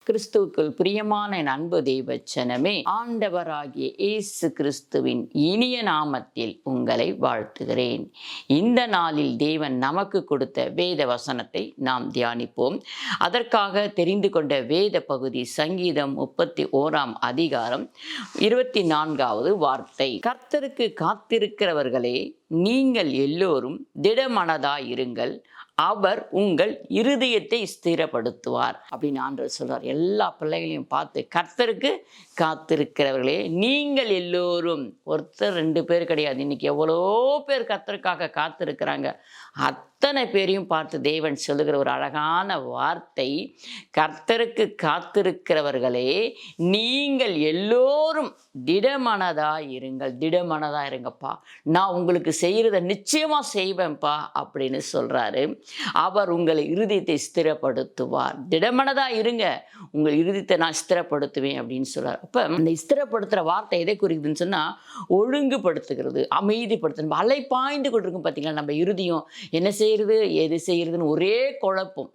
கிறிஸ்துவுக்குள் பிரியமான என் அன்பு தெய்வச்சனமே, ஆண்டவராகிய இயேசு கிறிஸ்துவின் இனிய நாமத்தில் உங்களை வாழ்த்துகிறேன். இந்த நாளில் தேவன் நமக்கு கொடுத்த வேத வசனத்தை நாம் தியானிப்போம். அதற்காக தெரிந்து கொண்ட வேத பகுதி சங்கீதம் 31 அதிகாரம் 24வது வார்த்தை. கர்த்தருக்கு காத்திருக்கிறவர்களே, நீங்கள் எல்லோரும் திடமனதாயிருங்கள், அவர் உங்கள் இருதயத்தை ஸ்திரப்படுத்துவார் அப்படின்னு ஆண்டவர் சொல்றார். எல்லா பிள்ளைகளையும் பார்த்து, கர்த்தருக்கு காத்திருக்கிறவர்களே நீங்கள் எல்லோரும், ஒருத்தர் 2 பேர் கிடையாது, இன்னைக்கு எவ்வளோ பேர் கர்த்தருக்காக காத்திருக்கிறாங்க. அத்தனை பேரையும் பார்த்து தேவன் சொல்லுகிற ஒரு அழகான வார்த்தை, கர்த்தருக்கு காத்திருக்கிறவர்களே நீங்கள் எல்லோரும் திடமனதாயிருங்கள். திடமனதாயிருங்கப்பா, நான் உங்களுக்கு செய்கிறத நிச்சயமா செய்வேன்ப்பா அப்படின்னு சொல்றாரு. அவர் உங்களை இருதயத்தை ஸ்திரப்படுத்துவார். திடமனதா இருங்க, உங்கள் இருதயத்தை நான் ஸ்திரப்படுத்துவேன் அப்படின்னு சொல்றாரு. அப்ப அந்த ஸ்திரப்படுத்துற வார்த்தை எதை குறிக்குதுன்னு சொன்னா, ஒழுங்குபடுத்துகிறது, அமைதிப்படுத்து. அலை பாய்ந்து கொண்டிருக்கும் பார்த்தீங்களா நம்ம இருதயம். என்ன செய்யறது எது செய்யறதுன்னு ஒரே குழப்பம்,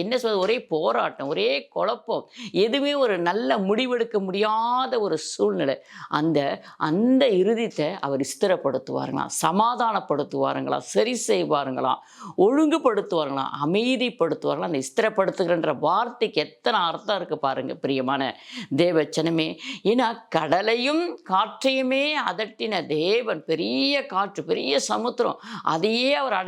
என்ன சொல்றது, ஒரே போராட்டம், ஒரே குழப்பம், எதுவுமே ஒரு நல்ல முடிவெடுக்க முடியாத ஒரு சூழ்நிலை. அந்த இருதயத்தை அவர் ஸ்திரப்படுத்துவாருங்களாம், சமாதானப்படுத்துவாருங்களாம், சரி செய்வாருங்களாம், ஒழுங்குபடுத்துவார்களாம், அமைதிப்படுத்துவார்களாம். அந்த ஸ்திரப்படுத்துகின்ற வார்த்தைக்கு எத்தனை அர்த்தம் இருக்கு பாருங்க பிரியமான தேவச்சனமே. ஏன்னா கடலையும் காற்றையுமே அதட்டின தேவன், பெரிய காற்று, பெரிய சமுத்திரம், அதையே அவர்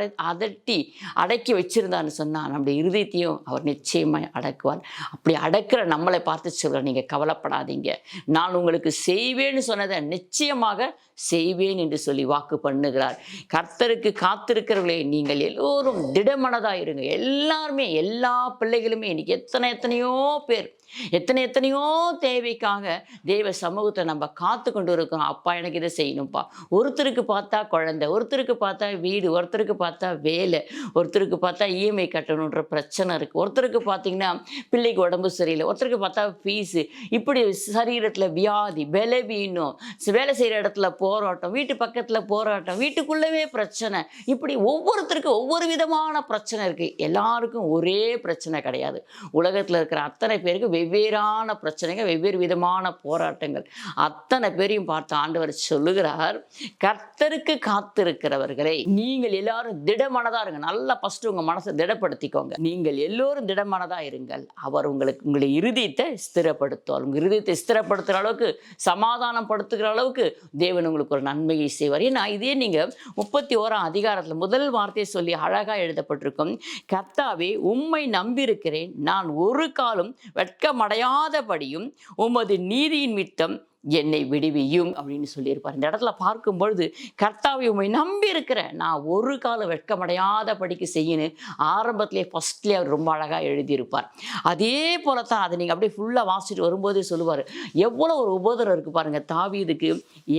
அடக்கி வச்சிருந்தான்னு சொன்னா, நம்முடைய இருதயத்தையும் அவர் நிச்சயமாய் அடக்குவார். அப்படி அடக்கிற நம்மளை பார்த்து சொல்ற, நீங்க கவலைப்படாதீங்க, நான் உங்களுக்கு செய்வேன்னு சொன்னதை நிச்சயமாக செய்வேன் என்று சொல்லி வாக்கு பண்ணுகிறார். கர்த்தருக்கு காத்திருக்கிறவர்களே நீங்கள் எல்லோரும் திடமனதா இருங்க. எல்லாருமே, எல்லா பிள்ளைகளுமே இன்னைக்கு எத்தனையோ பேர் எத்தனையோ தேவைக்காக தேவ சமூகத்தை நம்ம காத்து கொண்டு இருக்கிறோம். அப்பா எனக்கு இதை செய்யணும்ப்பா. ஒருத்தருக்கு பார்த்தா குழந்தை, ஒருத்தருக்கு பார்த்தா வீடு, ஒருத்தருக்கு பார்த்தா வேலை, ஒருத்தருக்கு பார்த்தா இஎம்ஐ கட்டணுன்ற பிரச்சனை இருக்குது, ஒருத்தருக்கு பார்த்தீங்கன்னா பிள்ளைக்கு உடம்பு சரியில்லை, ஒருத்தருக்கு பார்த்தா ஃபீஸு, இப்படி சரீரத்தில் வியாதி, பலவீனம், வேலை செய்கிற இடத்துல போராட்டம், வீட்டு பக்கத்தில் போராட்டம், வீட்டுக்குள்ளவே பிரச்சனை, இப்படி ஒவ்வொருத்தருக்கும் ஒவ்வொரு விதமான பிரச்சனை இருக்குது. எல்லாருக்கும் ஒரே பிரச்சனை கிடையாது. உலகத்தில் இருக்கிற அத்தனை பேருக்கு வெவ்வேறான பிரச்சனைகள், வெவ்வேறு விதமான போராட்டங்கள். அத்தனை பேரையும் பார்த்து ஆண்டவர் சொல்லுகிறார், கர்த்தருக்கு காத்திருக்கிறவர்களே நீங்கள் எல்லாரும் திடமனதா இருங்க. நல்லா ஃபர்ஸ்ட் உங்க மனசை திடப்படுத்திக்கோங்க. நீங்கள் எல்லோரும் திடமனதா இருங்கள், அவர் உங்களை இருதயத்தை ஸ்திரப்படுத்துவார். உங்க இருதயத்தை ஸ்திரப்படுத்துகிற அளவுக்கு, சமாதானம் படுத்துகிற அளவுக்கு தேவன் உங்களுக்கு ஒரு நன்மையை செய்வார். ஏன்னா இதே நீங்க 31 அதிகாரத்தில் முதல் வார்த்தையை சொல்லி அழகா எழுதப்பட்டிருக்கும், கர்த்தாவே உம்மை நம்பியிருக்கிறேன், நான் ஒரு காலம் வெட்கமடையாதபடியும் உமது நீதியின் மித்தம் என்னை விடுவியும் அப்படின்னு சொல்லியிருப்பார். இந்த இடத்துல பார்க்கும் பொழுது, கர்த்தாவை உம்மை நம்பி இருக்கிறேன், நான் ஒரு காலம் வெட்கமடையாத படிக்க செய்யணும் ஆரம்பத்திலே ஃபர்ஸ்ட்லேயே அவர் ரொம்ப அழகாக எழுதியிருப்பார். அதே போல தான் அதை நீங்கள் அப்படியே ஃபுல்லாக வாசிட்டு வரும்போதே சொல்லுவார். எவ்வளோ ஒரு உபோதரம் இருக்குது பாருங்கள் தாவீதுக்கு.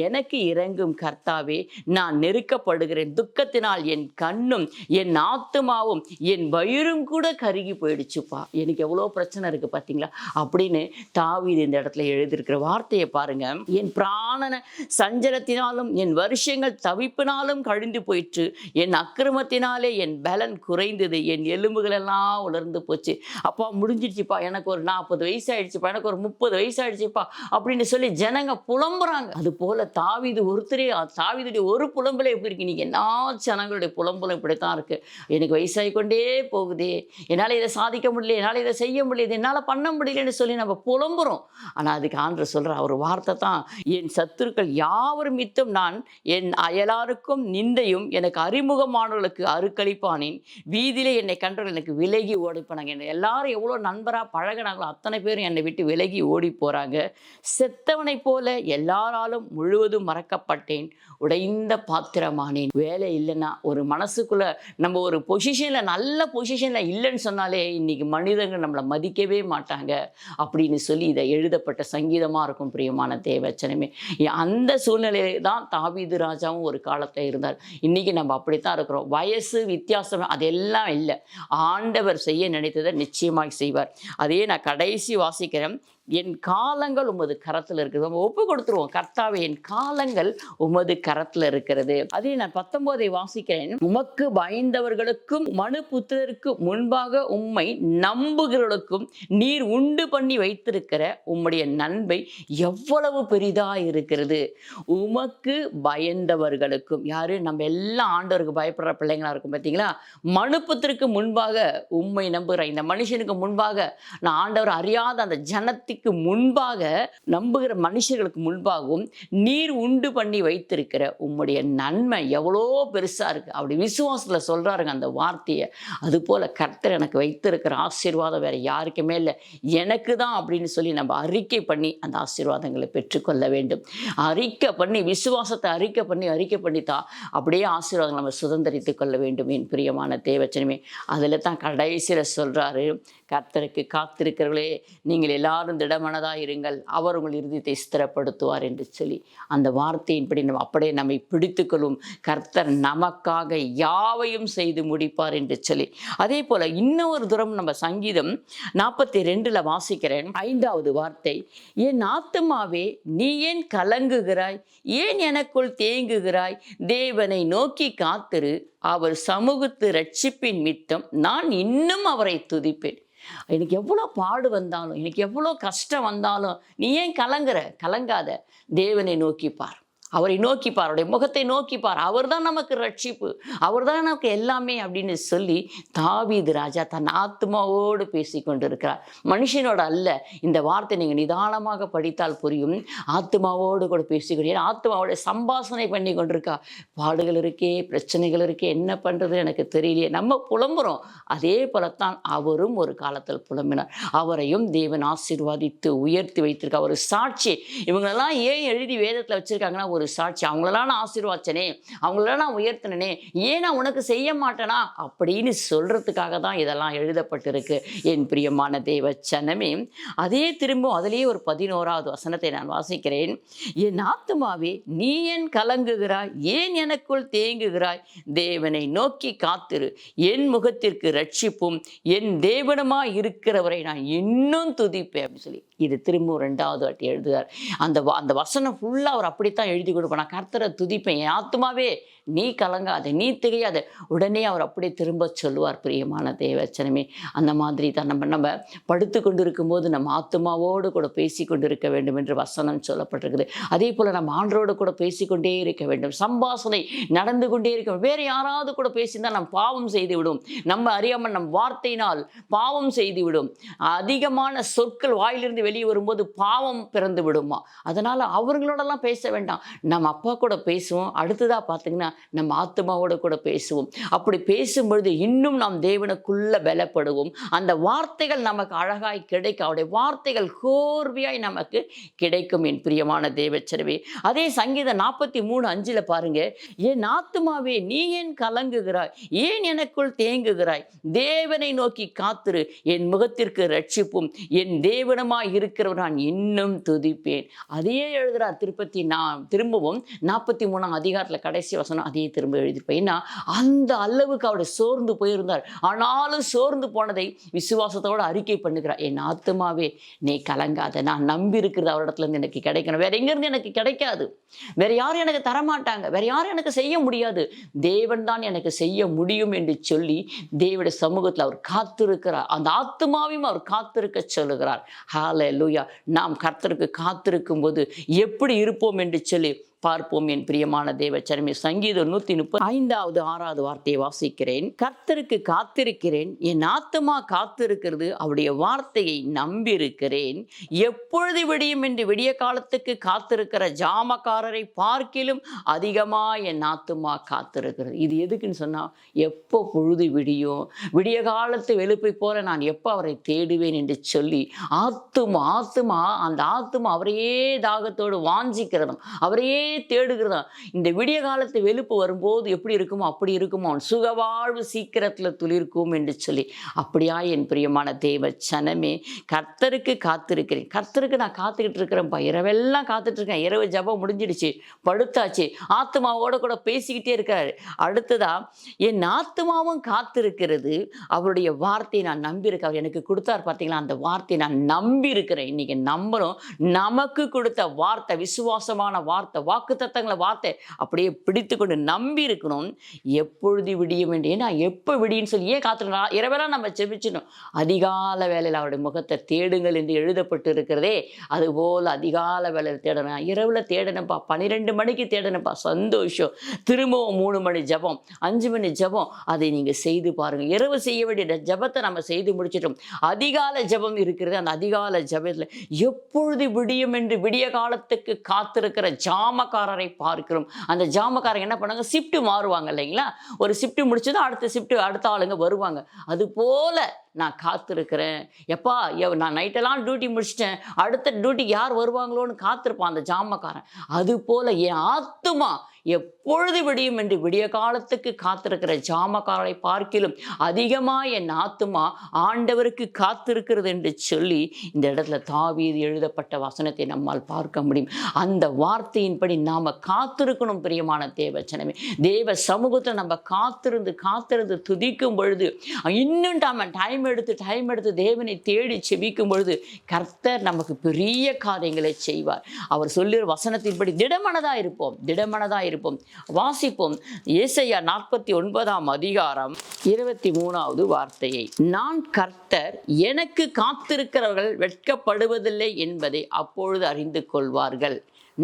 எனக்கு இறங்கும் கர்த்தாவே, நான் நெருக்கப்படுகிறேன், துக்கத்தினால் என் கண்ணும் என் ஆத்துமாவும் என் வயிறும் கூட கருகி போயிடுச்சுப்பா, எனக்கு எவ்வளோ பிரச்சனை இருக்குது பார்த்தீங்களா அப்படின்னு தாவீது இந்த இடத்துல எழுதியிருக்கிற வார்த்தையை பாருங்க. என் பிராணன சஞ்சலத்தினாலும் என் வருஷங்கள் தவிப்பினாலும் கழிந்து போயிற்று, என் அக்கிரமத்தினாலே என் பலன் குறைந்தது, என் எலும்புகள் எல்லாம் உலர்ந்து போச்சு. அப்பா முடிஞ்சிடுச்சுப்பா, எனக்கு ஒரு 40 வயசு ஆயிடுச்சுப்பா, எனக்கு ஒரு 30 வயசு ஆயிடுச்சுப்பா அப்படின்னு சொல்லி ஜனங்க புலம்புறாங்க. அது போல தாவீது ஒருத்தரே, தாவீதுடைய ஒரு புலம்புல எப்படி இருக்கு, நீங்க எல்லா ஜனங்களுடைய புலம்புலம் இப்படித்தான் இருக்கு. எனக்கு வயசாகி கொண்டே போகுதே, என்னால் இதை சாதிக்க முடியல, என்னால் இதை செய்ய முடியல, என்னால் பண்ண முடியலன்னு சொல்லி நம்ம புலம்புறோம். ஆனால் அதுக்கு ஆண்டவர் சொல்ற ஒரு வார்த்தை தான், என் சத்துருக்கள் யாவர் மித்தம் நான் என் அயலாருக்கும் நிந்தையும் எனக்கு அறிமுகமானவர்களுக்கு அருக்களிப்பானேன், வீதியிலே என்னை கண்டவர்கள் எனக்கு விலகி ஓடிப்பானாங்க. என்னை எல்லாரும் எவ்வளோ நண்பராக பழகினாங்களோ அத்தனை பேரும் என்னை விட்டு விலகி ஓடி போகிறாங்க. செத்தவனை போல எல்லாராலும் முழுவதும் மறக்கப்பட்டேன், உடைந்த பாத்திரமானேன். வேலை இல்லைன்னா, ஒரு மனசுக்குள்ள நம்ம ஒரு பொசிஷனில், நல்ல பொசிஷனில் இல்லைன்னு சொன்னாலே இன்னைக்கு மனிதர்கள் நம்மளை மதிக்கவே மாட்டாங்க அப்படின்னு சொல்லி இதை எழுதப்பட்ட சங்கீதமாக இருக்கும் பிரியமான தேவச்சனமே. அந்த சூழ்நிலையில தான் தாவீது ராஜாவும் ஒரு காலத்தில் இருந்தார். இன்னைக்கு நம்ம அப்படித்தான் இருக்கிறோம். வயசு வித்தியாசம் அதெல்லாம் இல்லை, ஆண்டவர் செய்ய நினைத்ததை நிச்சயமாக செய்வார். அதே நான் கடைசி வாசிக்கிறேன், என் காலங்கள் உமது கரத்தில் இருக்கிறது. நம்ம ஒப்பு கொடுத்துருவோம். கர்த்தாவே, என் காலங்கள் உமது கரத்தில் இருக்கிறது. அதே நான் 19 வாசிக்கிறேன். உமக்கு பயந்தவர்களுக்கும் மனுபுத்திரருக்கு முன்பாக உம்மை நம்புகிறவர்களுக்கும் நீர் உண்டு பண்ணி வைத்திருக்கிற உம்முடைய நன்மை எவ்வளவு பெரிதா இருக்கிறது. உமக்கு பயந்தவர்களுக்கும், யாரு? நம்ம எல்லாம் ஆண்டவருக்கு பயப்படுற பிள்ளைங்களா இருக்கும் பார்த்தீங்களா? மனுபுத்திரருக்கு முன்பாக உம்மை நம்புகிற இந்த மனுஷனுக்கு முன்பாக, நான் ஆண்டவர் அறியாத அந்த ஜனத்துக்கு முன்பாக, நம்புகிற மனுஷர்களுக்கு முன்பாகவும் நீர் உண்டு பண்ணி வைத்திருக்கிற உம்முடைய நன்மை எவ்வளோ பெருசா இருக்கு. அப்படி விசுவாசத்துல சொல்றாருங்க அந்த வார்த்தையை. அது போல கர்த்தர் எனக்கு வைத்திருக்கிற ஆசீர்வாதம் வேற யாருக்குமே இல்லை, எனக்கு தான் அப்படின்னு சொல்லி நம்ம அறிக்கை பண்ணி அந்த ஆசீர்வாதங்களை பெற்றுக்கொள்ள வேண்டும். அறிக்கை பண்ணி, விசுவாசத்தை அறிக்கை பண்ணி தான் அப்படியே ஆசீர்வாதங்களை நம்ம சுதந்திரித்துக் கொள்ள வேண்டும். என் பிரியமான தேவச்சனமே, அதில் தான் கடைசியில் சொல்றாரு, கர்த்தருக்கு காத்திருக்கிறவர்களே, நீங்கள் எல்லாரும் திடமனதாக இருங்கள், அவர் உங்கள் இருதயத்தை ஸ்திரப்படுத்துவார் என்று சொல்லி அந்த வார்த்தையின்படி நம்ம அப்படியே நம்மை பிடித்துக்கொள்ளும். கர்த்தர் நமக்காக யாவையும் செய்து முடிப்பார் என்று சொல்லி. அதே போல இன்னொரு தூரம் நம்ம சங்கீதம் 42 வாசிக்கிறேன். 5வது வார்த்தை, என் ஆத்துமாவே நீ ஏன் கலங்குகிறாய், ஏன் எனக்குள் தேங்குகிறாய், தேவனை நோக்கி காத்திரு, அவர் சமூகத்து ரட்சிப்பின் மித்தம் நான் இன்னும் அவரை துதிப்பேன். எனக்கு எவ்வளோ பாடு வந்தாலும், எனக்கு எவ்வளோ கஷ்டம் வந்தாலும் நீ ஏன் கலங்காத, தேவனை நோக்கிப்பார், அவரை நோக்கிப்பார், அவருடைய முகத்தை நோக்கிப்பார், அவர் தான் நமக்கு ரட்சிப்பு, அவர் தான் நமக்கு எல்லாமே அப்படின்னு சொல்லி தாவீது ராஜா தன் ஆத்மாவோடு பேசி கொண்டிருக்கிறார். மனுஷனோட அல்ல. இந்த வார்த்தை நீங்கள் நிதானமாக படித்தால் புரியும். ஆத்மாவோடு கூட பேசிக்கிறேன், ஆத்மாவோட சம்பாஷணை பண்ணி கொண்டிருக்கா. பாடுகள் இருக்கே, பிரச்சனைகள் இருக்கே, என்ன பண்ணுறது எனக்கு தெரியலையே, நம்ம புலம்புறோம். அதே போலத்தான் அவரும் ஒரு காலத்தில் புலம்பினார். அவரையும் தேவன் ஆசீர்வாதித்து உயர்த்தி வைத்திருக்கார். ஒரு சாட்சி. இவங்களெல்லாம் ஏன் எழுதி வேதத்தில் வச்சிருக்காங்கன்னா ஒரு சாட்சி. அவங்களெல்லாம் நான் ஆசீர்வாச்சனே, அவங்களெல்லாம் நான் உயர்த்தினே, ஏன் நான் உனக்கு செய்ய மாட்டேனா அப்படின்னு சொல்றதுக்காக தான் இதெல்லாம் எழுதப்பட்டிருக்கு. என் பிரியமான தேவ ஜனமே, அதே திரும்பவும் அதிலேயே ஒரு 11வது வசனத்தை நான் வாசிக்கிறேன். என் ஆத்துமாவே நீ ஏன் கலங்குகிறாய், ஏன் எனக்குள் தேங்குகிறாய், தேவனை நோக்கி காத்திரு, என் முகத்திற்கு ரட்சிப்பும் என் தேவனமாய் இருக்கிறவரை நான் இன்னும் துதிப்பேன் அப்படின்னு சொல்லி இது திரும்பவும் 2வது வாட்டி எழுதுகிறார். அந்த வசனம் ஃபுல்லாக அவர் அப்படித்தான் எழுதி கொடுப்பேன். நான் கர்த்தரை துதிப்பேன், என் ஆத்துமாவே நீ கலங்காத, நீ திகையாத. உடனே அவர் அப்படியே திரும்ப சொல்லுவார். பிரியமான தேவச்சனமே, அந்த மாதிரி தான் நம்ம படுத்து கொண்டு இருக்கும்போது நம்ம ஆத்மாவோடு கூட பேசி கொண்டு இருக்க வேண்டும் என்று வசனம் சொல்லப்பட்டிருக்குது. அதே போல் நம்ம ஆண்டரோடு கூட பேசிக்கொண்டே இருக்க வேண்டும். சம்பாஷணை நடந்து கொண்டே இருக்க வேண்டும். வேறு யாராவது கூட பேசியிருந்தால் நம்ம பாவம் செய்து விடும். நம்ம அறியாமல் நம் வார்த்தையினால் பாவம் செய்து விடும். அதிகமான சொற்கள் வாயிலிருந்து வெளியே வரும்போது பாவம் பிறந்து விடுமா. அதனால் அவர்களோடலாம் பேச வேண்டாம். நம்ம அப்பா கூட பேசுவோம். அடுத்ததாக பார்த்தீங்கன்னா நம்ம ஆத்மாவோட கூட பேசுவோம். அப்படி பேசும்பொழுது இன்னும் நாம் தேவனுக்குள்ள பலப்படுவோம். அந்த வார்த்தைகள் நமக்கு அழகாய் கிடைக்கும். அவருடைய வார்த்தைகள் கோர்வையாய் நமக்கு கிடைக்கும். என் பிரியமான தேவச்சனமே, அதே சங்கீதம் 43:5 பாருங்க, என் ஆத்துமாவே நீ ஏன் கலங்குகிறாய், ஏன் எனக்குள் தேங்குகிறாய், தேவனை நோக்கி காத்திரு, என் முகத்திற்கு ரட்சிப்பும் என் தேவனமாய் இருக்கிறவர் நான் இன்னும் துதிப்பேன். அதையே எழுதுறார் திரும்பவும் 43ஆம் அதிகாரத்தில் கடைசி வசனம் அதையே திரும்ப எழுதியிருப்பேன். ஏன்னா அந்த அளவுக்கு அவருடைய சோர்ந்து போயிருந்தார். ஆனாலும் சோர்ந்து போனதை விசுவாசத்தோடு அறிக்கை பண்ணுகிறார். என் ஆத்துமாவே நீ கலங்காத, நான் நம்பி இருக்கிறது அவரிடத்துல இருந்து எனக்கு கிடைக்கணும், வேற எங்கிருந்து எனக்கு கிடைக்காது, வேற யாரும் எனக்கு தரமாட்டாங்க, வேற யாரும் எனக்கு செய்ய முடியாது, தேவன் தான் எனக்கு செய்ய முடியும் என்று சொல்லி தேவனுடைய சமூகத்தில் அவர் காத்திருக்கிறார். அந்த ஆத்துமாவையும் அவர் காத்திருக்க சொல்லுகிறார். ஹல்லேலூயா. நாம் கர்த்தருக்கு காத்திருக்கும் போது எப்படி இருப்போம் என்று சொல்லி பார்ப்போம். என் பிரியமான தேவச்சனமே, சங்கீதம் 135 6வது வார்த்தையை வாசிக்கிறேன். கர்த்தருக்கு காத்திருக்கிறேன், என் ஆத்துமா காத்திருக்கிறது, அவருடைய வார்த்தையை நம்பியிருக்கிறேன். எப்பொழுது விடியும் என்று விடிய காலத்துக்கு காத்திருக்கிற ஜாமக்காரரை பார்க்கிலும் அதிகமா என் ஆத்துமா காத்திருக்கிறது. இது எதுக்குன்னு சொன்னா, எப்போ பொழுது விடியும், விடிய காலத்து வெளுப்பை போல நான் எப்போ அவரை தேடுவேன் என்று சொல்லி அந்த ஆத்துமா அவரையே தாகத்தோடு வாஞ்சிக்கிறதும், அவரையே தேடுகிறதா. இந்த விடிய காலத்து வெளுப்பு வரும்போது எப்படி இருக்குமோ அப்படி இருக்குமோ, சுகவாழ்வு சீக்கிரத்தில் துளிர்க்கும் என்று சொல்லி, அப்படியா என் பிரியமான தேவ சனமே, கர்த்தருக்கு காத்திருக்கிறேன். கர்த்தருக்கு நான் காத்துக்கிட்டு இருக்கிறேன்ப்பா. இரவெல்லாம் காத்துட்டு இருக்கேன். இரவு ஜெபம் முடிஞ்சிடுச்சு, படுத்தாச்சு. ஆத்துமாவோட கூட பேசிக்கிட்டே இருக்கிறாரு. அடுத்ததா என் ஆத்துமாவும் காத்திருக்கிறது, அவருடைய வார்த்தையை நான் நம்பியிருக்கேன். அவர் எனக்கு கொடுத்தார் பார்த்தீங்களா, அந்த வார்த்தையை நான் நம்பி இருக்கிறேன். இன்னைக்கு நம்பணும். நமக்கு கொடுத்த வார்த்தை விசுவாசமான வார்த்தை, வாக்குத்தத்தங்கள வார்த்தை அப்படியே பிடித்து கொண்டு நம்பி இருக்கணும். எப்பொழுது விடியும் என்று, ஏன்னா எப்போ விடியுன்னு சொல்லி ஏன் காத்துக்கணும்? இரவெல்லாம் நம்ம ஜெபிச்சிடணும். அதிகால வேளையில் அவருடைய முகத்தை தேடுங்கள் என்று எழுதப்பட்டு இருக்கிறதே, அதுபோல் அதிகால வேளையில் தேடணும். இரவுல தேடணும்ப்பா, 12 மணிக்கு தேடணும்ப்பா, சந்தோஷம். திரும்பவும் 3 மணி ஜெபம், 5 மணி ஜெபம், அதை நீங்கள் செய்து பாருங்கள். இரவு செய்ய வேண்டிய ஜெபத்தை நம்ம செய்து முடிச்சிட்டோம். அதிகால ஜெபம் இருக்கிறது. அந்த அதிகால ஜெபத்தில் எப்பொழுது விடியும் என்று விடிய காலத்துக்கு காத்திருக்கிற ஜாமக்காரரை பார்க்கிறோம். அந்த ஜாமக்காரங்க என்ன பண்ணாங்க, ஷிஃப்ட் மாறுவாங்க இல்லைங்களா? ஒரு ஷிஃப்ட் முடிச்சதும் அடுத்த ஷிஃப்ட் அடுத்த ஆளுங்க வருவாங்க. அது போல நான் காத்திருக்கிறேன். எப்பா நான் நைட்டெல்லாம் டியூட்டி முடிச்சிட்டேன், அடுத்த டியூட்டிக்கு யார் வருவாங்களோன்னு காத்திருப்பான் அந்த ஜாமக்காரன். அது போல என் ஆத்துமா எப்பொழுது விடியும் என்று விடிய காலத்துக்கு காத்திருக்கிற ஜாமக்காரரை பார்க்கிலும் அதிகமாக என் ஆத்துமா ஆண்டவருக்கு காத்திருக்கிறது என்று சொல்லி இந்த இடத்துல தாவீது எழுதப்பட்ட வசனத்தை நம்மால் பார்க்க முடியும். அந்த வார்த்தையின்படி நாம் காத்திருக்கணும். பிரியமான தேவச்சனமே, தேவ சமூகத்தை நம்ம காத்திருந்து துதிக்கும் பொழுது, இன்னும் நம்ம டைம் எடுத்து தேவனை தேடி செபிக்கும் பொழுது கர்த்தர் நமக்கு பெரிய காரியங்களை செய்வார். அவர் சொல்லுகிற வசனத்தின்படி திடமனதாக இருப்போம். வாசிப்போம். ஏசாயா 49 அதிகாரம் 23வது வார்த்தையை, நான் கர்த்தர், எனக்கு காத்திருக்கிறவர்கள் வெட்கப்படுவதில்லை என்பதை அப்பொழுது அறிந்து கொள்வார்கள்.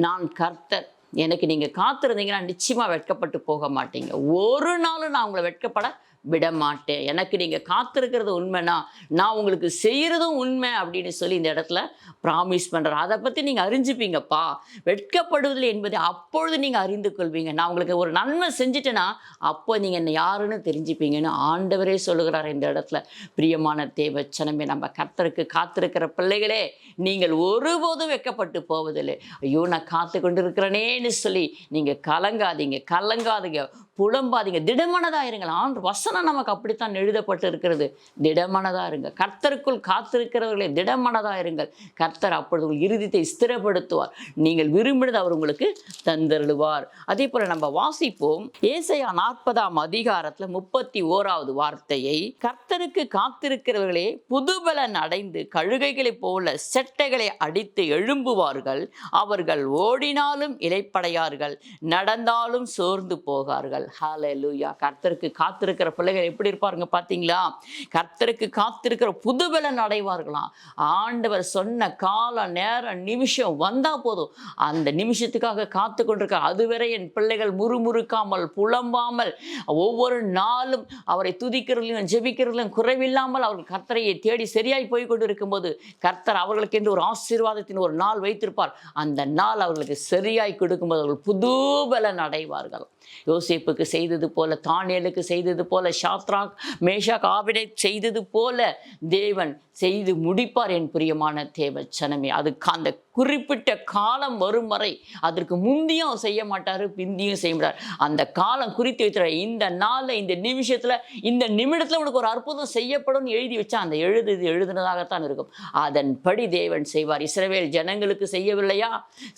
நான் கர்த்தர், எனக்கு நீங்கள் காத்திருந்தீங்கன்னா நிச்சயமா வெட்கப்பட்டு போக மாட்டீங்க. ஒரு நாளும் நான் உங்களை வெட்கப்பட விட மாட்டேன். எனக்கு நீங்கள் காத்திருக்கிறது உண்மைனா நான் உங்களுக்கு செய்கிறதும் உண்மை அப்படின்னு சொல்லி இந்த இடத்துல ப்ராமிஸ் பண்ணுறேன். அதை பற்றி நீங்கள் அறிஞ்சுப்பீங்கப்பா. வெட்கப்படுவதில்லை என்பதை அப்பொழுது நீங்கள் அறிந்து கொள்வீங்க. நான் உங்களுக்கு ஒரு நன்மை செஞ்சுட்டேன்னா அப்போ நீங்கள் என்ன யாருன்னு தெரிஞ்சுப்பீங்கன்னு ஆண்டவரே சொல்லுகிறார் இந்த இடத்துல. பிரியமான தேவச்சனமே, நம்ம கர்த்தருக்கு காத்திருக்கிற பிள்ளைகளே, நீங்கள் ஒருபோதும் வெட்கப்பட்டு போவதில்லை. ஐயோ நான் காத்து கொண்டு இருக்கிறேனேன்னு சொல்லி நீங்கள் கலங்காதீங்க, புலம்பாதீங்க, திடமனதாக இருங்கள். வசனம் நமக்கு அப்படித்தான் எழுதப்பட்டு இருக்கிறது. திடமனதாக இருங்க. கர்த்தருக்குள் காத்திருக்கிறவர்களே திடமனதாக இருங்கள். கர்த்தர் அப்பொழுது உங்கள் இருதயத்தை ஸ்திரப்படுத்துவார். நீங்கள் விரும்பினது அவர் உங்களுக்கு தந்தருளுவார். அதே போல நம்ம வாசிப்போம். ஏசாயா 40 அதிகாரத்துல 31வது வார்த்தையை, கர்த்தருக்கு காத்திருக்கிறவர்களே புதுபலன் அடைந்து கழுகைகளைப் போல செட்டைகளை அடித்து எழும்புவார்கள். அவர்கள் ஓடினாலும் இளைப்படையார்கள், நடந்தாலும் சோர்ந்து போகார்கள். ஹல்லேலூயா. கர்த்தருக்கு காத்திருக்கிற பிள்ளைகள் எப்படி இருப்பாருங்க பார்த்தீங்களா? கர்த்தருக்கு காத்திருக்கிற புதுபலன் அடைவார்களாம். ஆண்டவர் சொன்ன கால நேரம் நிமிஷம் வந்தா போதும், அந்த நிமிஷத்துக்காக காத்து கொண்டிருக்க. அதுவரை என் பிள்ளைகள் முறுமுறுக்காமல் புலம்பாமல் ஒவ்வொரு நாளும் அவரை துதிக்கிறதிலும் ஜெபிக்கிறதிலும் குறைவில்லாமல் அவர்கள் கர்த்தரையை தேடி சரியாய் போய் கொண்டு இருக்கும்போது கர்த்தர் அவர்களுக்கு என்று ஒரு ஆசீர்வாதத்தின் ஒரு நாள் வைத்திருப்பார். அந்த நாள் அவர்களுக்கு சரியாய் கொடுக்கும்போது அவர்கள் புதுபலன் அடைவார்கள். யோசேப்புக்கு செய்தது போல, தானியேலுக்கு செய்தது போல, சாத்ராக் மேஷாக் ஆபேத்நேகோ செய்தது போல தேவன் செய்து முடிப்பார். என் பிரியமான தேவச்சனமே, அதுக்கு அந்த குறிப்பிட்ட காலம் வரும் வரை அதற்கு முந்தியும் செய்ய மாட்டார், பிந்தியும் செய்ய மாட்டார். அந்த காலம் குறித்து வைத்தார். இந்த நாளில், இந்த நிமிஷத்தில், இந்த நிமிடத்தில் உனக்கு ஒரு அற்புதம் செய்யப்படும் எழுதி வச்சா அந்த எழுதுனதாகத்தான் இருக்கும். அதன்படி தேவன் செய்வார். இஸ்ரவேல் ஜனங்களுக்கு செய்யவில்லையா?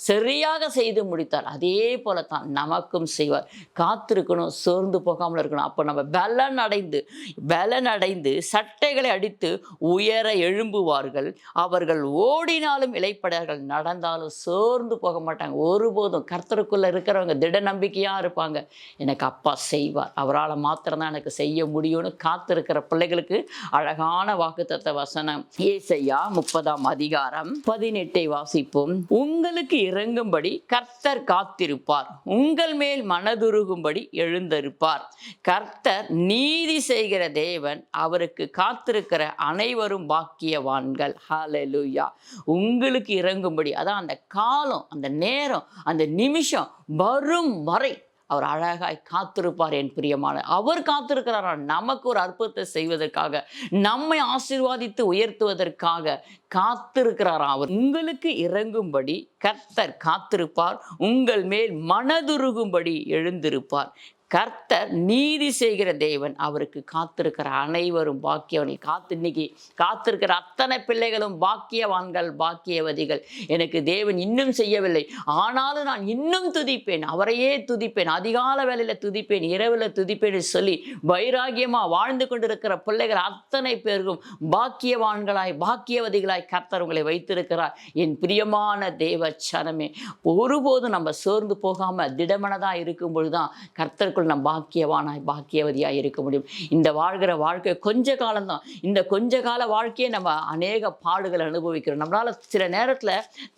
சரியாக செய்து முடித்தார். அதே போலத்தான் நமக்கும் செய்வார். காத்திருக்கணும், சோர்ந்து போகாமல் இருக்கணும். அப்போ நம்ம பலன் அடைந்து சட்டைகளை அடித்து உயர எழும்புவார்கள். அவர்கள் ஓடினாலும் இளைப்படார்கள், நடந்தாலும் சோர்ந்து போக மாட்டாங்க. ஒருபோதும் கர்த்தருக்குள்ள இருக்கிறவங்க திட நம்பிக்கையா இருப்பாங்க. எனக்கு அப்பா செய்வார், அவரால் மாத்திரம்தான் எனக்கு செய்ய முடியும்னு காத்திருக்கிற பிள்ளைகளுக்கு அழகான வாக்குத்தத்த வசனம். ஏசாயா 30 அதிகாரம் 18 வாசிப்போம். உங்களுக்கு இறங்கும்படி கர்த்தர் காத்திருப்பார், உங்கள் மேல் மனதுருகும்படி எழுந்திருப்பார். கர்த்தர் நீதி செய்கிற தேவன், அவருக்கு காத்திருக்கிற அனைவரும் பாக்கியவான்கள். ஹல்லேலூயா. உங்களுக்கு இறங்கும்படி, அதான் அந்த காலம், அந்த நேரம், அந்த நிமிஷம் வரும் வரை அவர் அழகாய் காத்திருப்பார். என் பிரியமான அவர் காத்திருக்கிறாரா நமக்கு ஒரு அற்புதத்தை செய்வதற்காக, நம்மை ஆசீர்வாதித்து உயர்த்துவதற்காக காத்திருக்கிறாரா. அவர் உங்களுக்கு இறங்கும்படி கர்த்தர் காத்திருப்பார், உங்கள் மேல் மனதுருகும்படி எழுந்திருப்பார். கர்த்தர் நீதி செய்கிற தேவன். அவருக்கு காத்திருக்கிற அனைவரும் பாக்கியவர்கள். இன்னைக்கு காத்திருக்கிற அத்தனை பிள்ளைகளும் பாக்கியவான்கள், பாக்கியவதிகள். எனக்கு தேவன் இன்னும் செய்யவில்லை, ஆனாலும் நான் இன்னும் துதிப்பேன், அவரையே துதிப்பேன், அதிகால வேளையில துதிப்பேன், இரவில் துதிப்பேன் சொல்லி வைராகியமாக வாழ்ந்து கொண்டிருக்கிற பிள்ளைகள் அத்தனை பேருக்கும் பாக்கியவான்களாய், பாக்கியவதிகளாய் கர்த்தர் உங்களை வைத்திருக்கிறார். என் பிரியமான தேவ சனமே, ஒருபோதும் நம்ம சோர்ந்து போகாம திடமனதாக இருக்கும் பொழுதுதான் கர்த்தருக்கு நம் பாக்கியவானாய், பாக்கியவதியாய் இருக்க முடியும். இந்த வாழ்கிற வாழ்க்கை கொஞ்ச காலம்தான். இந்த கொஞ்ச கால வாழ்க்கையை நம்ம அநேக பாடுகள் அனுபவிக்கிறோம். நம்மளால சில நேரத்தில்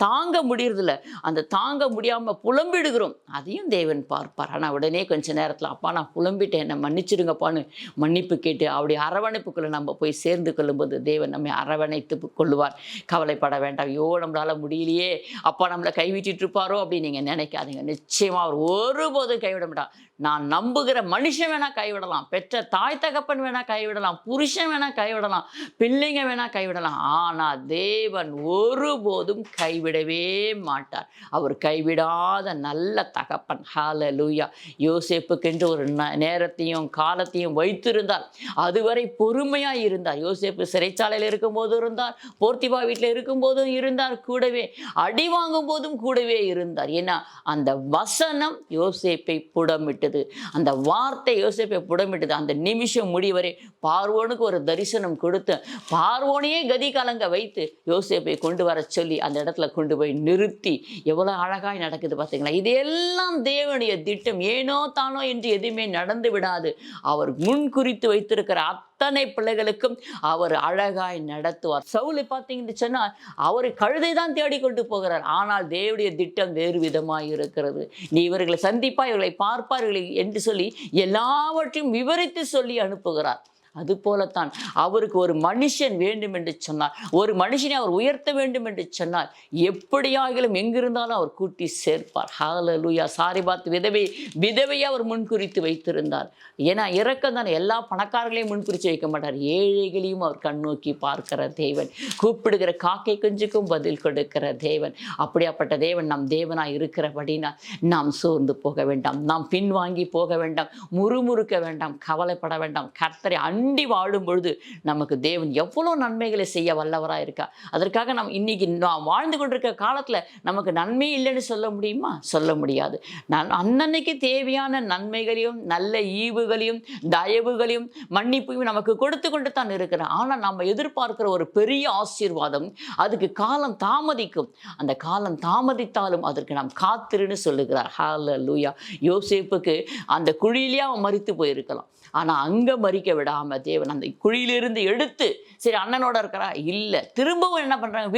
தாங்க முடியறதில்ல, அந்த தாங்க முடியாம புலம்பிடுகிறோம். அதையும் தேவன் பார்ப்பார். ஆனால் உடனே கொஞ்ச நேரத்தில் அப்பா நான் புலம்பிட்டேன், என்னை மன்னிச்சிடுங்கப்பான்னு மன்னிப்பு கேட்டு அவருடைய அரவணைப்புக்குள்ள நம்ம போய் சேர்ந்து கொள்ளும்போது தேவன் நம்மை அரவணைத்து கொள்ளுவார். கவலைப்பட வேண்டாம், ஐயோ நம்மளால முடியலையே, அப்பா நம்மளை கைவிட்டு இருப்பாரோ அப்படின்னு நீங்க நினைக்காதீங்க. நிச்சயமா அவர் ஒருபோதும் கைவிட மாட்டார். நான் நம்புகிற மனுஷன் வேணா கைவிடலாம், பெற்ற தாய் தகப்பன் வேணா கைவிடலாம், புருஷன் வேணா கைவிடலாம், பிள்ளைங்க வேணா கைவிடலாம், ஆனா தேவன் ஒருபோதும் கைவிடவே மாட்டார். அவர் கைவிடாத நல்ல தகப்பன். ஹல்லேலூயா. யோசேப்புக்கென்று ஒரு நேரத்தையும் காலத்தையும் வைத்திருந்தார். அதுவரை பொறுமையாய் இருந்தார். யோசேப்பு சிறைச்சாலையில் இருக்கும் போதும் இருந்தார், போர்த்திபா வீட்டில் இருக்கும் போதும் இருந்தார், கூடவே அடி வாங்கும் போதும் கூடவே இருந்தார். ஏன்னா அந்த வசனம் யோசேப்பை புடமிட்டு, அந்த வார்த்தை யோசேப்பை புடமிட்டது. அந்த நிமிஷம் முடிவரை பார்வோனுக்கு ஒரு தரிசனம் கொடுத்து பார்வோனையே கதி கலங்க வைத்து யோசேப்பை கொண்டு வர சொல்லி அந்த இடத்துல கொண்டு போய் நிறுத்தி எவ்வளவு அழகாய் நடக்குது பார்த்தீங்களா. இதெல்லாம் தேவனுடைய திட்டம். ஏனோ தானோ என்று எதுவுமே நடந்து விடாது. அவர் முன்குறித்து வைத்திருக்கிற அத்தனை பிள்ளைகளுக்கும் அவர் அழகாய் நடத்துவார். சவுலை பார்த்தீங்கன்னு சொன்னால் அவர் கழுதை தான் தேடிக்கொண்டு போகிறார், ஆனால் தேவனுடைய திட்டம் வேறு விதமாய் இருக்கிறது. நீ இவர்களை சந்திப்பா, இவர்களை பார்ப்பார்கள் என்று சொல்லி எல்லாவற்றையும் விவரித்து சொல்லி அனுப்புகிறார். அதுபோலத்தான் அவருக்கு ஒரு மனுஷன் வேண்டும் என்று சொன்னார், ஒரு மனுஷனை அவர் உயர்த்த வேண்டும் என்று சொன்னார், எப்படியாகிலும் எங்கிருந்தாலும் அவர் கூட்டி சேர்ப்பார். ஹல்லேலூயா. சாரிபாத் விதவையை அவர் முன்குறித்து வைத்திருந்தார். ஏன்னா இரக்கம் தானே, எல்லா பணக்காரர்களையும் முன்குறித்து வைக்க மாட்டார், ஏழைகளையும் அவர் கண்ணோக்கி பார்க்கிற தேவன், கூப்பிடுகிற காக்கை குஞ்சுக்கும் பதில் கொடுக்கிற தேவன். அப்படியாப்பட்ட தேவன் நம் தேவனாய் இருக்கிறபடினால் நாம் சோர்ந்து போக வேண்டாம், நாம் பின்வாங்கி போக வேண்டாம், முறுமுறுக்க வேண்டாம், கவலைப்பட வேண்டாம். கர்த்தரை அண்டி வாழும் பொழுது நமக்கு தேவன் எவ்வளோ நன்மைகளை செய்ய வல்லவராக இருக்கா. அதற்காக நாம் இன்னைக்கு நாம் வாழ்ந்து கொண்டிருக்க காலத்தில் நமக்கு நன்மை இல்லைன்னு சொல்ல முடியுமா? சொல்ல முடியாது. நான் அன்னன்னைக்கு தேவையான நன்மைகளையும் நல்ல ஈவுகளையும் தயவுகளையும் மன்னிப்பையும் நமக்கு கொடுத்து கொண்டு தான் இருக்கிறேன். ஆனால் நம்ம எதிர்பார்க்கிற ஒரு பெரிய ஆசீர்வாதம் அதுக்கு காலம் தாமதிக்கும். அந்த காலம் தாமதித்தாலும் அதற்கு நாம் காத்திருன்னு சொல்லுகிறார். ஹல்லேலூயா. யோசேப்புக்கு அந்த குழியிலேயே அவன் மரித்து போயிருக்கலாம், ஆனால் அங்கே மறிக்க விடாமல் தேவன் அந்த குழியிலிருந்து எடுத்து, சரி அண்ணனோட இருக்கிறா இல்லை, திரும்பவும் என்ன பண்ணுறாங்க,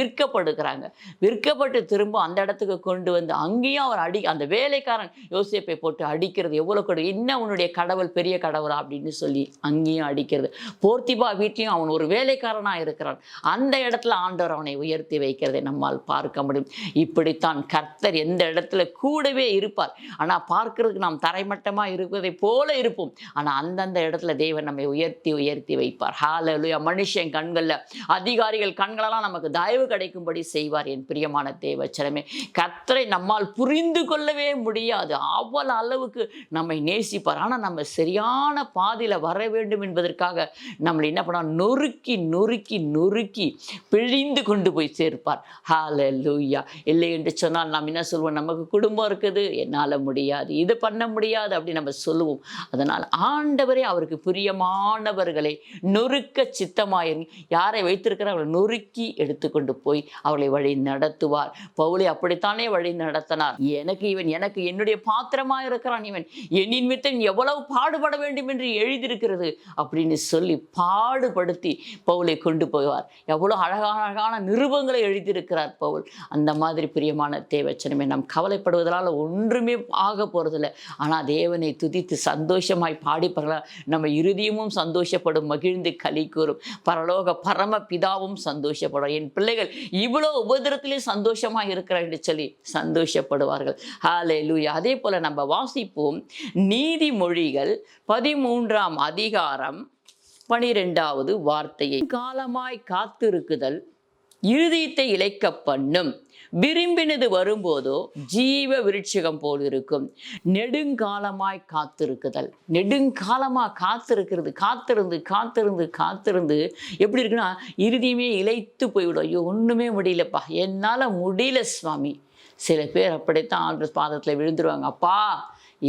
விற்கப்பட்டு திரும்ப அந்த இடத்துக்கு கொண்டு வந்து அங்கேயும் அவர் அந்த வேலைக்காரன் யோசேப்பை போட்டு அடிக்கிறது. எவ்வளோ இன்னும் உன்னுடைய கடவுள் பெரிய கடவுளா அப்படின்னு சொல்லி அங்கேயும் அடிக்கிறது. போர்த்திபா வீட்லையும் அவன் ஒரு வேலைக்காரனாக இருக்கிறான். அந்த இடத்துல ஆண்டவர் அவனை உயர்த்தி வைக்கிறதை நம்மால் பார்க்க முடியும். இப்படித்தான் கர்த்தர் எந்த இடத்துல கூடவே இருப்பார். ஆனால் பார்க்கறதுக்கு நாம் தரைமட்டமாக இருப்பதை போல இருப்போம், ஆனால் அந்தந்த இடத்துல தேவன் நம்மை உயர்த்தி வைப்பார். ஹல்லேலூயா. மனுஷன் கண்களில், அதிகாரிகள் கண்களெல்லாம் நமக்கு தயவு கிடைக்கும்படி செய்வார். என் பிரியமான தேவச்சனமே, கர்த்தரை நம்மால் புரிந்து கொள்ளவே முடியாது, அவ்வளவு அளவுக்கு நம்மை நேசிப்பார். ஆனால் நம்ம சரியான பாதையில் வர வேண்டும் என்பதற்காக நம்மளை என்ன பண்ணால் நொறுக்கி பிழிந்து கொண்டு போய் சேர்ப்பார். ஹல்லேலூயா. இல்லை என்று சொன்னால் நாம் என்ன சொல்வோம், நமக்கு குடும்பம் இருக்குது, என்னால் முடியாது, இது பண்ண முடியாது அப்படி நம்ம சொல்லுவோம். அதனால் ஆண்டவரே அவருக்கு பிரியமானவர்களை நொறுக்க சித்தமாயிரு, யாரை வைத்திருக்கிற அவர்களை நொறுக்கி எடுத்துக்கொண்டு போய் அவர்களை வழி நடத்துவார். பவுலை அப்படித்தானே வழி நடத்தினார். எனக்கு என்னுடைய பாத்திரமா இருக்கிறான், இவன் என் நிமித்தம் எவ்வளவு பாடுபட வேண்டும் என்று எழுதியிருக்கிறது அப்படின்னு சொல்லி பாடுபடுத்தி பவுலை கொண்டு போவார். எவ்வளவு அழகான நிருபங்களை எழுதியிருக்கிறார் பவுல். அந்த மாதிரி பிரியமான தேவச்சனமே, நாம் கவலைப்படுவதனால ஒன்றுமே ஆக போறதில்லை. ஆனால் தேவனை துதித்து சந்தோஷமாய் பாடிப்பார்களா நம்ம இருதயமும் சந்தோஷம் சந்தோஷப்படும், மகிழ்ந்து களி கூறும். பரலோக பரம பிதாவும் சந்தோஷப்படும். என் பிள்ளைகள் இவ்வளோ உபதிரத்திலே சந்தோஷமா இருக்கிறார் என்று சொல்லி சந்தோஷப்படுவார்கள். ஹல்லேலூயா. அதே போல நம்ம வாசிப்போம் நீதிமொழிகள் 13ஆம் அதிகாரம் 12வது வார்த்தையை. காலமாய் காத்திருக்குதல் இருதயத்தை இளைக்க பண்ணும், விரும்பினது வரும்போதோ ஜீவ விருட்சகம் போல் இருக்கும். நெடுங்காலமாய் காத்திருக்குதல், நெடுங்காலமாக காத்திருக்கிறது, காத்திருந்து காத்திருந்து காத்திருந்து எப்படி இருக்குன்னா இறுதியுமே இளைத்து போய்விடும். ஐயோ ஒன்றுமே முடியலப்பா, என்னால் முடியல சுவாமி. சில பேர் அப்படித்தான் ஆண்டவர் பாதத்தில் விழுந்துருவாங்க. அப்பா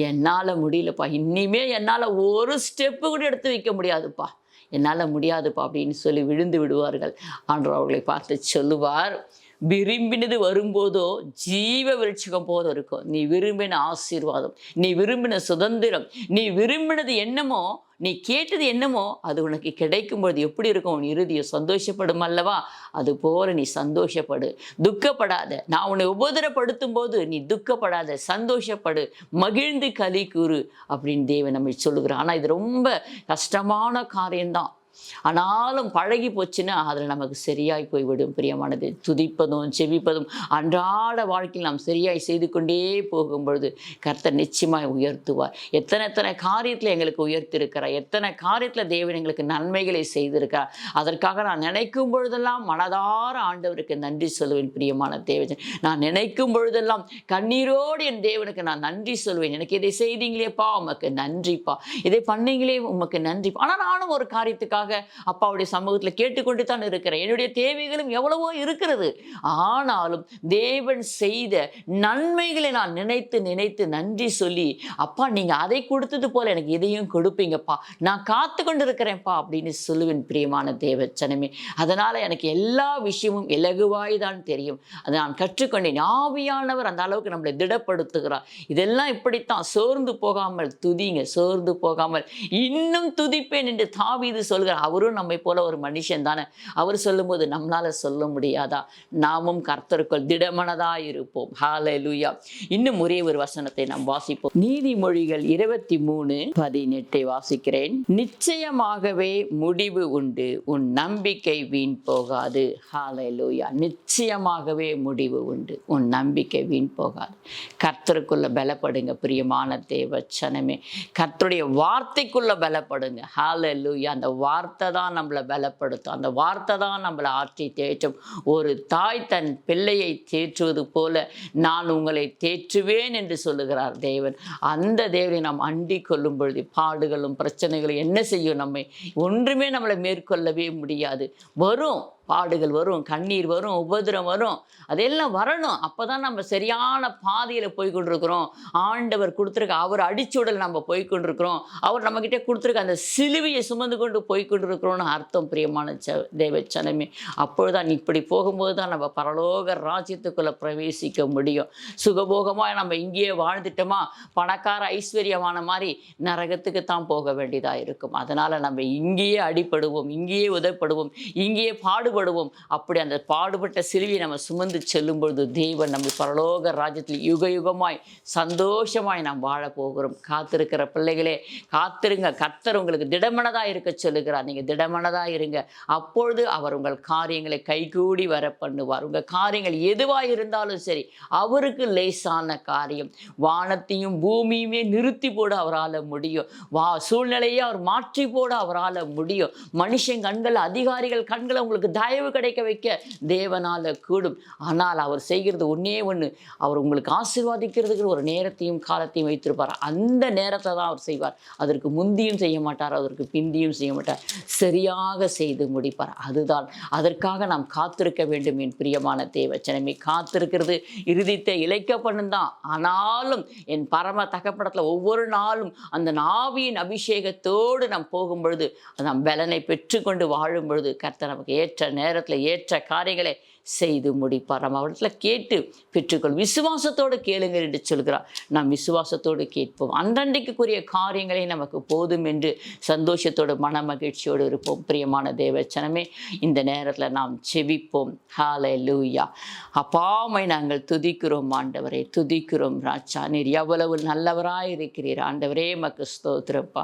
என்னால் முடியலப்பா, இனிமே என்னால் ஒரு ஸ்டெப்பு கூட எடுத்து வைக்க முடியாதுப்பா, என்னால் முடியாதுப்பா அப்படின்னு சொல்லி விழுந்து விடுவார்கள். ஆண்டவர் அவர்களை பார்த்து சொல்லுவார், விரும்பினது வரும்போதோ ஜீவ விருட்சகம் போல இருக்கும். நீ விரும்பின ஆசீர்வாதம், நீ விரும்பின சுதந்திரம், நீ விரும்பினது என்னமோ, நீ கேட்டது என்னமோ அது உனக்கு கிடைக்கும்பொழுது எப்படி இருக்கும்? உன் இருதயம் சந்தோஷப்படும் அல்லவா? அது போல நீ சந்தோஷப்படு, துக்கப்படாத. நான் உன்னை உபோதரப்படுத்தும் போது நீ துக்கப்படாத, சந்தோஷப்படு, மகிழ்ந்து களி கூறு அப்படின்னு தேவன் நம்மை சொல்லுகிறார். ஆனால் இது ரொம்ப கஷ்டமான காரியம்தான். ஆனாலும் பழகி போச்சுன்னா அதில் நமக்கு சரியாய் போய்விடும். பிரியமானது, துதிப்பதும் செபிப்பதும் அன்றாட வாழ்க்கையில் நாம் சரியாய் செய்து கொண்டே போகும் பொழுது கர்த்தர் நிச்சயமாய் உயர்த்துவார். எத்தனை காரியத்தில் எங்களுக்கு உயர்த்திருக்கிறார், எத்தனை காரியத்தில் தேவன் எங்களுக்கு நன்மைகளை செய்திருக்கிறார். அதற்காக நான் நினைக்கும் பொழுதெல்லாம் மனதார ஆண்டவருக்கு நன்றி சொல்லுவேன். பிரியமான தேவன், நான் நினைக்கும் பொழுதெல்லாம் கண்ணீரோடு என் தேவனுக்கு நான் நன்றி சொல்வேன். எனக்கு இதை செய்தீங்களேப்பா, உமக்கு நன்றிப்பா, இதை பண்ணீங்களே உமக்கு நன்றிப்பா. ஆனால் நானும் ஒரு காரியத்துக்காக அப்பாவுடைய சமூகத்தில் கேட்டுக்கொண்டு தான் இருக்கிறேன். என்னுடைய தேவைகளும் எவ்வளவோ இருக்கிறது. ஆனாலும் தேவன் செய்த நன்மைகளை நான் நினைத்து நினைத்து நன்றி சொல்லி, அப்பா நீங்க அதை கொடுத்தது போல எனக்கு இதையும் கொடுப்பீங்கப்பா, நான் காத்து கொண்டு இருக்கிறேன்ப்பா அப்படின்னு சொல்லுவேன். பிரியமான தேவச்சனமே, அதனால எனக்கு எல்லா விஷயமும் இலகுவாய் தான் தெரியும். அதை நான் கற்றுக்கொண்டேன். ஆவியானவர் அந்த அளவுக்கு நம்மளை திடப்படுத்துகிறார். இதெல்லாம் இப்படித்தான். சோர்ந்து போகாமல் துதிங்க, சோர்ந்து போகாமல் இன்னும் துதிப்பேன் என்று தாவீது சொல்கிறார். அவரும் நம்மை போல ஒரு மனுஷன் தானே. அவர் சொல்லும்போது நம்மளால சொல்ல முடியாதா? நாமும் கர்த்தருக்குள் திடமனதா இருப்போம். ஹல்லேலூயா. இன்னும் ஒரே ஒரு வசனத்தை நாம் வாசிப்போம். நீதிமொழிகள் 23:18 வாசிக்கிறேன். நிச்சயமாகவே முடிவு உண்டு, உன் நம்பிக்கை வீண் போகாது. ஹல்லேலூயா. நிச்சயமாகவே முடிவு உண்டு, உன் நம்பிக்கை வீண் போகாது. கர்த்தருக்குள்ள பலப்படுங்க பிரியமான தேவச்சனமே. கர்த்தருடைய வார்த்தைக்குள்ள பலப்படுங்க. ஹல்லேலூயா. அந்த வார்த்தை தான் நம்மளை பலப்படுத்தும், அந்த வார்த்தை தான் நம்மளை ஆற்றி தேற்றும். ஒரு தாய் தன் பிள்ளையை தேற்றுவது போல நான் உங்களை தேற்றுவேன் என்று சொல்லுகிறார் தேவன். அந்த தேவனை நாம் அண்டிக் கொள்ளும் பொழுது பாடுகளும் பிரச்சனைகளும் என்ன செய்யும்? நம்மை ஒன்றுமே நம்மளை மேற்கொள்ளவே முடியாது. வரும் பாடுகள் வரும், கண்ணீர் வரும், உபதிரம் வரும், அதெல்லாம் வரணும். அப்போதான் நம்ம சரியான பாதையில் போய்கொண்டிருக்கிறோம். ஆண்டவர் கொடுத்துருக்க அவர் அடிச்சுடல் நம்ம போய்கொண்டிருக்கிறோம். அவர் நம்மக்கிட்ட கொடுத்துருக்க அந்த சிலுவையை சுமந்து கொண்டு போய்கொண்டிருக்கிறோம்னு அர்த்தம். பிரியமான தேவச்சனமே, அப்பொழுதுதான் இப்படி போகும்போது தான் நம்ம பரலோக ராஜ்யத்துக்குள்ளே பிரவேசிக்க முடியும். சுகபோகமாக நம்ம இங்கேயே வாழ்ந்துட்டோமா, பணக்கார ஐஸ்வர்யமான மாதிரி நரகத்துக்கு தான் போக வேண்டியதாக இருக்கும். அதனால் நம்ம இங்கேயே அடிப்படுவோம், இங்கேயே உதப்படுவோம், இங்கேயே பாடுபடுவோம். அப்படி அந்த பாடுபட்ட சிலுவையை நம்ம சுமந்து செல்லும் பொழுது தேவன் நம்ம பரலோக ராஜ்யத்தில் யுக யுகமாய் சந்தோஷமாய் நாம் வாழ போகிறோம். காத்திருக்கிற பிள்ளைகளே காத்திருங்க. கர்த்தர் உங்களுக்கு திடமனதா இருக்க சொல்லுகிறார். நீங்க திடமனதா இருங்க. அப்பொழுது அவர் உங்கள் காரியங்களை கைகூடி வர பண்ணுவார். உங்க காரியங்கள் எதுவாக இருந்தாலும் சரி, அவருக்கு லேசான காரியம். வானத்தையும் பூமியுமே நிறுத்தி போட அவரால் முடியும். சூழ்நிலையை அவர் மாற்றி போட அவரால் முடியும். மனுஷன் கண்கள், அதிகாரிகள் கண்களை உங்களுக்கு தயவு கிடைக்க வைக்க தேவனால கூடும். ஆனால் அவர் செய்கிறது ஒன்னே ஒன்று, அவர் உங்களுக்கு ஆசீர்வாதிக்கிறதுக்கு ஒரு நேரத்தையும் காலத்தையும் வைத்திருப்பார். அந்த நேரத்தை தான் அவர் செய்வார். அதற்கு முந்தியும் செய்ய மாட்டார், அதற்கு பிந்தியும் செய்ய மாட்டார், சரியாக செய்து முடிப்பார். அதுதான், அதற்காக நாம் காத்திருக்க வேண்டும். என் பிரியமான தேவச்சனமே, காத்திருக்கிறது இருதயத்தை இளைக்க பண்ணுந்தான். ஆனாலும் என் பரம தகப்படத்தில் ஒவ்வொரு நாளும் அந்த ஆவியின் அபிஷேகத்தோடு நாம் போகும் பொழுது, நாம் பலனை பெற்றுக்கொண்டு வாழும் பொழுது கர்த்தர் நமக்கு ஏற்ற நேரத்தில் ஏற்ற காரியங்களை செய்து முடிப்பார். நம்ம அவர்கிட்ட கேட்டு பெற்றுக்கொள், விசுவாசத்தோடு கேளுங்கள் என்று சொல்கிறார். நாம் விசுவாசத்தோடு கேட்போம். அன்றன்றைக்குரிய காரியங்களே நமக்கு போதும் என்று சந்தோஷத்தோடு மன மகிழ்ச்சியோடு இருப்போம். பிரியமான தேவச்சனமே, இந்த நேரத்தில் நாம் செபிப்போம். ஹல்லேலூயா. அப்பாமை நாங்கள் துதிக்கிறோம் ஆண்டவரே, துதிக்கிறோம் ராஜா. நீர் எவ்வளவு நல்லவராய் இருக்கிறீர் ஆண்டவரே. மக்கு ஸ்தோத்திரப்பா.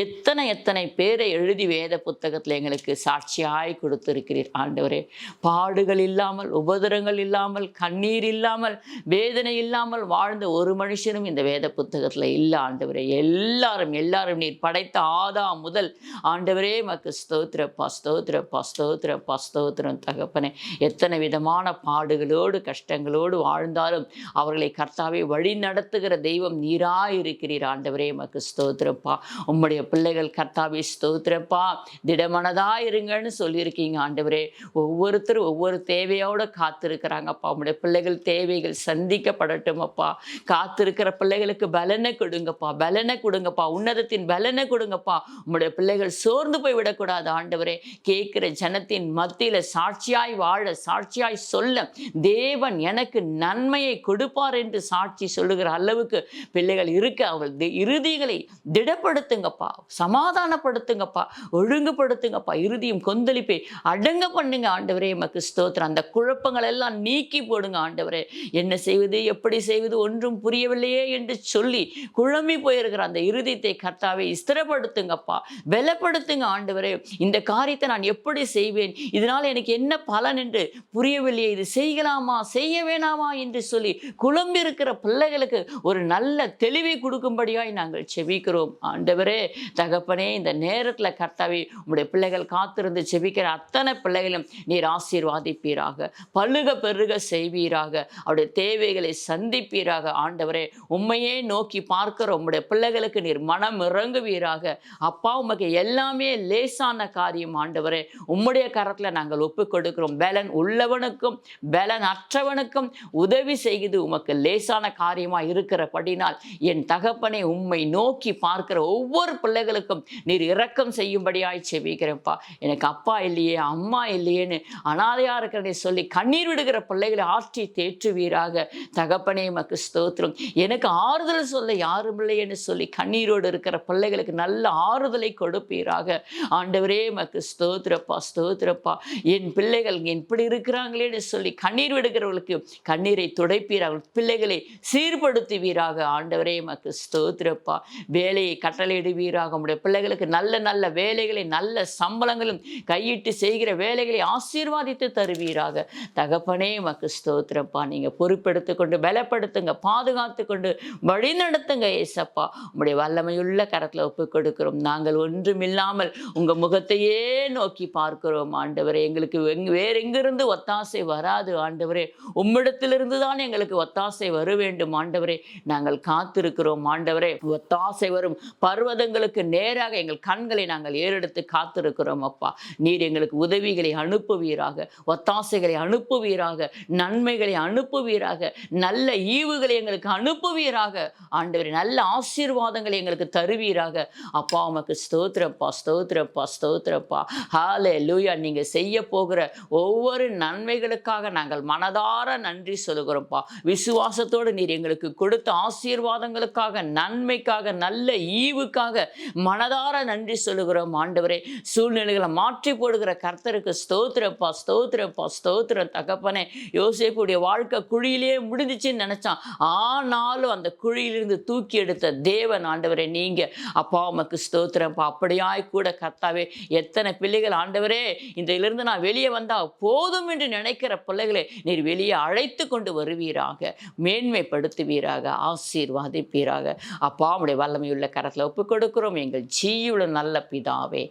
எத்தனை பேரை எழுதி வேத புத்தகத்தில் எங்களுக்கு சாட்சியாய் கொடுத்திருக்கிறீர் ஆண்டவரே. பாடுகள் இல்லாமல், உபதிரங்கள் இல்லாமல், கண்ணீர் இல்லாமல், வேதனை இல்லாமல் வாழ்ந்த ஒரு மனுஷனும் இந்த வேத புத்தகத்தில் இல்லை ஆண்டவரே. எல்லாரும் நீர் படைத்த ஆதாம் முதல் ஆண்டவரே மக்கு ஸ்தோத்திரப்பா, ஸ்தோத்திரப்பா, ஸ்தோத்திரப்பா, ஸ்தோத்திரம் தகப்பனே. எத்தனை விதமான பாடுகளோடு கஷ்டங்களோடு வாழ்ந்தாலும் அவர்களை கர்த்தாவே வழி நடத்துகிற தெய்வம் நீராய் இருக்கிறீர் ஆண்டவரே. மக்கு ஸ்தோத்திரப்பா. உம்முடைய பிள்ளைகள் கர்த்தாவே ஸ்தோத்திரப்பா, திடமனதாக இருங்கன்னு சொல்லியிருக்கீங்க ஆண்டவரே. ஒவ்வொருத்தரும் ஒவ்வொரு தேவையோடு காத்திருக்கிறாங்கப்பா. உம்முடைய பிள்ளைகள் தேவைகள் சந்திக்கப்படட்டும் அப்பா. காத்திருக்கிற பிள்ளைகளுக்கு பலனை கொடுங்கப்பா, பலனை கொடுங்கப்பா, உன்னதத்தின் பலனை கொடுங்கப்பா. உம்முடைய பிள்ளைகள் சோர்ந்து போய் விடக்கூடாது ஆண்டவரே. கேட்கிற ஜனத்தின் மத்தியில் சாட்சியாய் வாழ, சாட்சியாய் சொல்ல தேவன் எனக்கு நன்மையை கொடுப்பார் என்று சாட்சி சொல்லுகிற அளவுக்கு பிள்ளைகள் இருக்க அவர்கள் இறுதிகளை திடப்படுத்துங்கப்பா, சமாதானப்படுத்துங்கப்பா, ஒழுங்குபடுத்துங்கப்பா. இறுதியும் கொந்தளிப்பை அடங்க பண்ணுங்க ஆண்டவரே. எமக்கு ஸ்தோத்திரம். அந்த குழப்பங்கள் எல்லாம் நீக்கி போடுங்க ஆண்டவரே. என்ன செய்வது, எப்படி செய்வது, ஒன்றும் புரியவில்லையே என்று சொல்லி குழம்பி போயிருக்கிற அந்த இருதயத்தை கர்த்தாவே ஸ்திரப்படுத்துங்கப்பா, பலப்படுத்துங்க ஆண்டவரே. இந்த காரியத்தை நான் எப்படி செய்வேன், இதனால் எனக்கு என்ன பலன் என்று புரியவில்லையே, இது செய்யலாமா செய்ய வேணாமா என்று சொல்லி குழம்பி இருக்கிற பிள்ளைகளுக்கு ஒரு நல்ல தெளிவை கொடுக்கும்படியாய் நாங்கள் செபிக்கிறோம் ஆண்டவரே. தகப்பனே, இந்த நேரத்தில் கர்த்தாவே உம்முடைய பிள்ளைகள் காத்திருந்து செபிக்கிற அத்தனை பிள்ளைகளும் நீர் ஆசீர்வாதிப்பீராக, பல்லுக பெருக செய்வீராக, அவருடைய தேவைகளை சந்திப்பீராக ஆண்டவரே. உம்மையே நோக்கி பார்க்கிற உம்முடைய பிள்ளைகளுக்கு நீர் மனம் இறங்குவீராக அப்பா. உமக்கு எல்லாமே லேசான காரியம் ஆண்டவரே. உம்முடைய கரத்தில் நாங்கள் ஒப்புக் கொடுக்கிறோம். பலன் உள்ளவனுக்கும் பலன் அற்றவனுக்கும் உதவி செய்து உமக்கு லேசான காரியமாக இருக்கிறபடினால் என் தகப்பனை உம்மை நோக்கி பார்க்கிற ஒவ்வொரு பிள்ளைகளுக்கும் நீர் இரக்கம் செய்யும்படியாய் செபிக்கிறேன்ப்பா. எனக்கு அப்பா இல்லையே, அம்மா இல்லையேன்னு அனாதையாக இருக்கிறதை சொல்லி கண்ணீர் விடுகிற பிள்ளைகளை ஆற்றி தேற்றுவீராக தகப்பனே. மக்கு ஸ்தோத்திரம். எனக்கு ஆறுதல் சொல்ல யாரும் இல்லையேன்னு சொல்லி கண்ணீரோடு இருக்கிற பிள்ளைகளுக்கு நல்ல ஆறுதலை கொடுப்பீராக ஆண்டவரே. மக்கு ஸ்தோத்திரப்பா, ஸ்தோத்திரப்பா. என் பிள்ளைகள் எப்படி இருக்கிறாங்களேன்னு சொல்லி கண்ணீர் விடுகிறவர்களுக்கு கண்ணீரை துடைப்பீராக, பிள்ளைகளை சீர்படுத்துவீராக ஆண்டவரே. மக்கு ஸ்தோத்திரப்பா. வேலையை கட்டளையிடுவீராக. உடைய பிள்ளைகளுக்கு நல்ல நல்ல வேலைகளை, நல்ல சம்பளங்களும், கையிட்டு செய்கிற வேலைகளை ஆசீர்வாதித்து தருவீராக தகப்பனே. மக்கு ஸ்தோத்திரப்பா. நீங்க பொறுப்பெடுத்து கொண்டு பலப்படுத்துங்க, பாதுகாத்து கொண்டு வழி நடத்துங்க ஏசப்பா. உங்களுடைய வல்லமையுள்ள கரத்தில் ஒப்புக் கொடுக்கிறோம். நாங்கள் ஒன்றுமில்லாமல் உங்க முகத்தையே நோக்கி பார்க்கிறோம் ஆண்டவரே. எங்களுக்கு வேற எங்கிருந்து ஒத்தாசை வராது ஆண்டவரே. உம்மிடத்திலிருந்து தான் எங்களுக்கு ஒத்தாசை வர வேண்டும் ஆண்டவரே. நாங்கள் காத்திருக்கிறோம் ஆண்டவரே. ஒத்தாசை வரும் பர்வதங்களுக்கு நேராக எங்கள் கண்களை நாங்கள் ஏறெடுத்து காத்திருக்கிறோம் அப்பா. நீர் எங்களுக்கு உதவிகளை அனுப்புவீராக, ஒத்தாசைகளை அனுப்புவீராக, நன்மைகளை அனுப்புவீராக, நல்ல ஈவுகளை எங்களுக்கு அனுப்புவீராக ஆண்டவரே. நல்ல ஆசீர்வாதங்களை எங்களுக்கு தருவீராக அப்பா. உமக்கு ஸ்தோத்திரப்பா, ஸ்தோத்திரப்பா, ஸ்தோத்திரப்பா. ஹல்லேலூயா. நீங்க செய்ய போகிற ஒவ்வொரு நன்மைகளுக்காக நாங்கள் மனதார நன்றி சொல்லுகிறோம்ப்பா. விசுவாசத்தோடு நீர் எங்களுக்கு கொடுத்த ஆசீர்வாதங்களுக்காக, நன்மைக்காக, நல்ல ஈவுக்காக மனதார நன்றி சொல்லுகிறோம் ஆண்டவரே. சூழ்நிலைகளை மாற்றி போடுகிற கர்த்தருக்கு ஸ்தோத்திரப்பா, ஸ்தோத்திரப்பா, ஸ்தோத்திரம் தகப்பனே. யோசேப்புடைய வாழ்க்கை குழியிலேயே முடிஞ்சிச்சுன்னு நினைச்சான். ஆனாலும் அந்த குழியிலிருந்து தூக்கி எடுத்த தேவன் ஆண்டவரே நீங்க அப்பா. உமக்கு ஸ்தோத்திரப்பா. அப்படியாய் கூட கர்த்தாவே எத்தனை பிள்ளைகள் ஆண்டவரே இதிலிருந்து நான் வெளியே வந்தா போதும் என்று நினைக்கிற பிள்ளைகளை நீர் வெளியே அழைத்து கொண்டு வருவீராக, மேன்மைப்படுத்துவீராக, ஆசீர்வாதிப்பீராக அப்பா. உடைய வல்லமையுள்ள கரத்தில் ஒப்புக் கொடுக்கிறோம் எங்கள் ஜீவுள்ள நல்ல பிதாவே,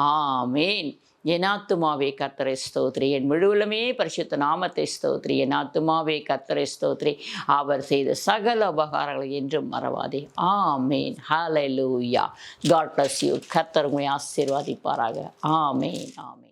ஆமேன். என் ஆத்துமாவே கர்த்தரை ஸ்தோத்திரி, என் முழுவலுமே பரிசுத்த நாமத்தை ஸ்தோத்திரி. என் ஆத்துமாவே கர்த்தரை ஸ்தோத்திரி, அவர் செய்த சகல உபகாரங்களை என்றும் மறவாதே. ஆமேன். ஹல்லேலூயா. God bless you. கர்த்தர் உங்களை ஆசீர்வதிப்பாராக. ஆமேன், ஆமேன்.